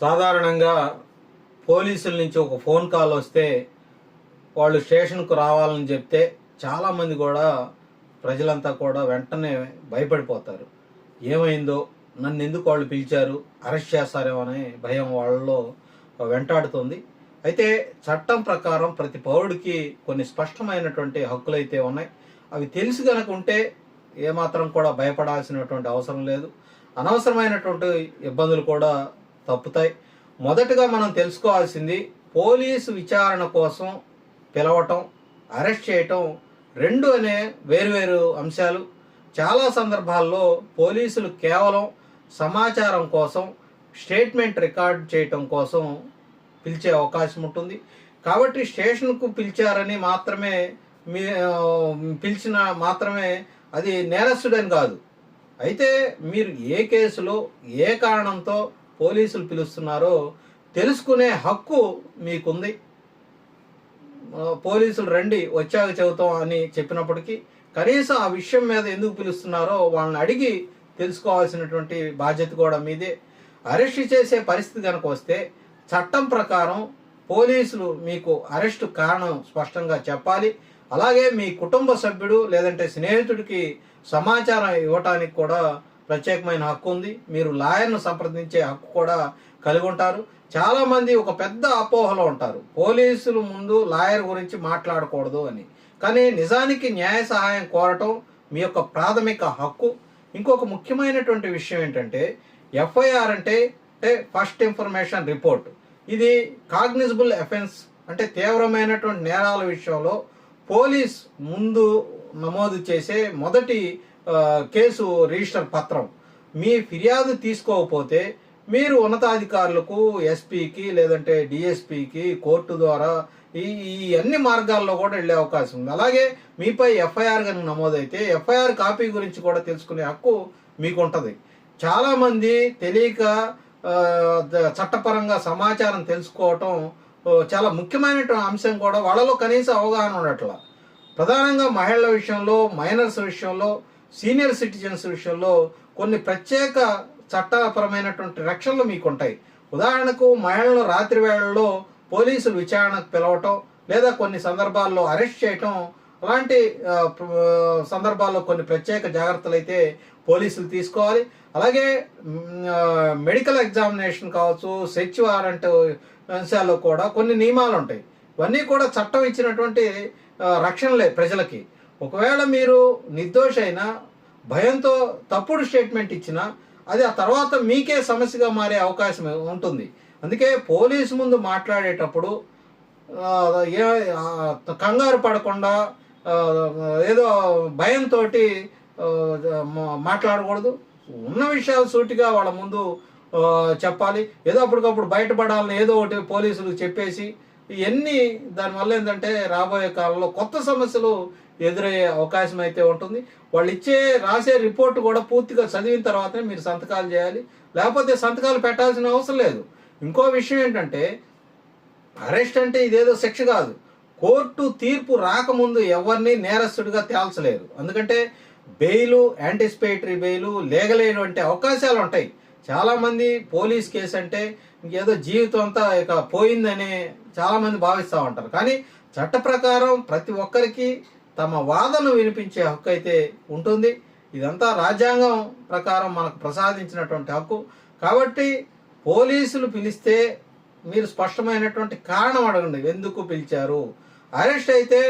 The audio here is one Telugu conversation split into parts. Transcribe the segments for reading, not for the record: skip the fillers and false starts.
సాధారణంగా పోలీసుల నుంచి ఒక ఫోన్ కాల్ వస్తే వాళ్ళు స్టేషన్కు రావాలని చెప్తే చాలామంది కూడా ప్రజలంతా కూడా వెంటనే భయపడిపోతారు. ఏమైందో, నన్ను ఎందుకు వాళ్ళు పిలిచారు, అరెస్ట్ చేస్తారేమో అనే భయం వాళ్ళలో వెంటాడుతుంది. అయితే చట్టం ప్రకారం ప్రతి పౌరుడికి కొన్ని స్పష్టమైనటువంటి హక్కులు అయితే ఉన్నాయి. అవి తెలిసి కనుక ఉంటే ఏమాత్రం కూడా భయపడాల్సినటువంటి అవసరం లేదు. అనవసరమైనటువంటి ఇబ్బందులు కూడా తప్పుతాయి. మొదటగా మనం తెలుసుకోవాల్సింది, పోలీసు విచారణ కోసం పిలవటం, అరెస్ట్ చేయటం రెండు అనే వేరువేరు అంశాలు. చాలా సందర్భాల్లో పోలీసులు కేవలం సమాచారం కోసం, స్టేట్మెంట్ రికార్డ్ చేయటం కోసం పిలిచే అవకాశం ఉంటుంది. కాబట్టి స్టేషన్కు పిలిచారని మాత్రమే పిలిచిన మాత్రమే అది నేరస్తుడని కాదు. అయితే మీరు ఏ కేసులో ఏ కారణంతో పోలీసులు పిలుస్తున్నారో తెలుసుకునే హక్కు మీకుంది. పోలీసులు రండి వచ్చాక చెబుతాం అని చెప్పినప్పటికీ కనీసం ఆ విషయం మీద ఎందుకు పిలుస్తున్నారో వాళ్ళని అడిగి తెలుసుకోవాల్సినటువంటి బాధ్యత కూడా మీదే. అరెస్ట్ చేసే పరిస్థితి కనుక వస్తే చట్టం ప్రకారం పోలీసులు మీకు అరెస్టు కారణం స్పష్టంగా చెప్పాలి. అలాగే మీ కుటుంబ సభ్యుడు లేదంటే స్నేహితుడికి సమాచారం ఇవ్వటానికి కూడా ప్రత్యేకమైన హక్కు ఉంది. మీరు లాయర్ను సంప్రదించే హక్కు కూడా కలిగి ఉంటారు. చాలామంది ఒక పెద్ద అపోహలో ఉంటారు, పోలీసులు ముందు లాయర్ గురించి మాట్లాడకూడదు అని. కానీ నిజానికి న్యాయ సహాయం కోరటం మీ యొక్క ప్రాథమిక హక్కు. ఇంకొక ముఖ్యమైనటువంటి విషయం ఏంటంటే, ఎఫ్ఐఆర్ అంటే ఫస్ట్ ఇన్ఫర్మేషన్ రిపోర్ట్. ఇది కాగ్నిజబుల్ అఫెన్స్, అంటే తీవ్రమైనటువంటి నేరాల విషయంలో పోలీస్ ముందు నమోదు చేసే మొదటి కేసు రిజిస్టర్ పత్రం. మీ ఫిర్యాదు తీసుకోకపోతే మీరు ఉన్నతాధికారులకు, ఎస్పీకి లేదంటే డిఎస్పీకి, కోర్టు ద్వారా ఈ అన్ని మార్గాల్లో కూడా వెళ్ళే అవకాశం ఉంది. అలాగే మీపై ఎఫ్ఐఆర్ కనుక నమోదైతే ఎఫ్ఐఆర్ కాపీ గురించి కూడా తెలుసుకునే హక్కు మీకు ఉంటుంది. చాలామంది తెలియక చట్టపరంగా సమాచారం తెలుసుకోవటం చాలా ముఖ్యమైనటువంటి అంశం కూడా వాళ్ళలో కనీస అవగాహన ఉండట్ల. ప్రధానంగా మహిళల విషయంలో, మైనర్స్ విషయంలో, సీనియర్ సిటిజన్స్ విషయంలో కొన్ని ప్రత్యేక చట్టపరమైనటువంటి రక్షణలు మీకు ఉంటాయి. ఉదాహరణకు మహిళలను రాత్రి వేళల్లో పోలీసులు విచారణకు పిలవటం లేదా కొన్ని సందర్భాల్లో అరెస్ట్ చేయటం, అలాంటి సందర్భాల్లో కొన్ని ప్రత్యేక జాగ్రత్తలు అయితే పోలీసులు తీసుకోవాలి. అలాగే మెడికల్ ఎగ్జామినేషన్ కావచ్చు, సెర్చ్ వారెంట్ అంశాల్లో కూడా కొన్ని నియమాలు ఉంటాయి. ఇవన్నీ కూడా చట్టం ఇచ్చినటువంటి రక్షణలే ప్రజలకి. ఒకవేళ మీరు నిర్దోషి అయినా, భయంతో తప్పుడు స్టేట్మెంట్ ఇచ్చినా అది ఆ తర్వాత మీకే సమస్యగా మారే అవకాశం ఉంటుంది. అందుకే పోలీసు ముందు మాట్లాడేటప్పుడు కంగారు పడకుండా, ఏదో భయంతో మాట్లాడకూడదు. ఉన్న విషయాలు సూటిగా వాళ్ళ ముందు చెప్పాలి. ఏదో అప్పటికప్పుడు బయటపడాలని ఏదో ఒకటి పోలీసులకు చెప్పేసి ఇవన్నీ దానివల్ల ఏంటంటే రాబోయే కాలంలో కొత్త సమస్యలు ఎదురయ్యే అవకాశం అయితే ఉంటుంది. వాళ్ళు రాసే రిపోర్టు కూడా పూర్తిగా చదివిన తర్వాతనే మీరు సంతకాలు చేయాలి, లేకపోతే సంతకాలు పెట్టాల్సిన అవసరం లేదు. ఇంకో విషయం ఏంటంటే, అరెస్ట్ అంటే ఇదేదో శిక్ష కాదు. కోర్టు తీర్పు రాకముందు ఎవరిని నేరస్తుడిగా తేల్చలేరు. ఎందుకంటే bail, anticipatory bail, legal aid వంటి అవకాశాలు ఉంటాయి. చాలామంది పోలీస్ కేసు అంటే ఇంకేదో జీవితం అంతా ఇక పోయిందని చాలామంది భావిస్తూ ఉంటారు. కానీ చట్ట ప్రకారం ప్రతి ఒక్కరికి తమ వాదనను వినిపించే హక్కు అయితే ఉంటుంది. ఇదంతా రాజ్యాంగం ప్రకారం మనకు ప్రసాదించినటువంటి హక్కు. కాబట్టి పోలీసులు పిలిస్తే మీరు స్పష్టమైనటువంటి కారణం అడగండి, ఎందుకు పిలిచారు. అరెస్ట్ అయితే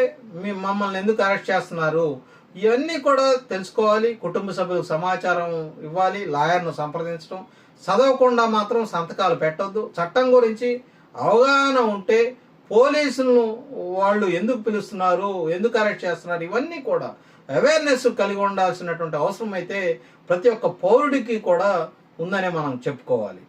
మమ్మల్ని ఎందుకు అరెస్ట్ చేస్తున్నారు, ఇవన్నీ కూడా తెలుసుకోవాలి. కుటుంబ సభ్యులకు సమాచారం ఇవ్వాలి, లాయర్ను సంప్రదించడం. చదవకుండా మాత్రం సంతకాలు పెట్టొద్దు. చట్టం గురించి అవగాహన ఉంటే పోలీసులను వాళ్ళు ఎందుకు పిలుస్తున్నారు, ఎందుకు అరెస్ట్ చేస్తున్నారు, ఇవన్నీ కూడా అవేర్నెస్ కలిగి ఉండాల్సినటువంటి అవసరం అయితే ప్రతి ఒక్క పౌరుడికి కూడా ఉందనే మనం చెప్పుకోవాలి.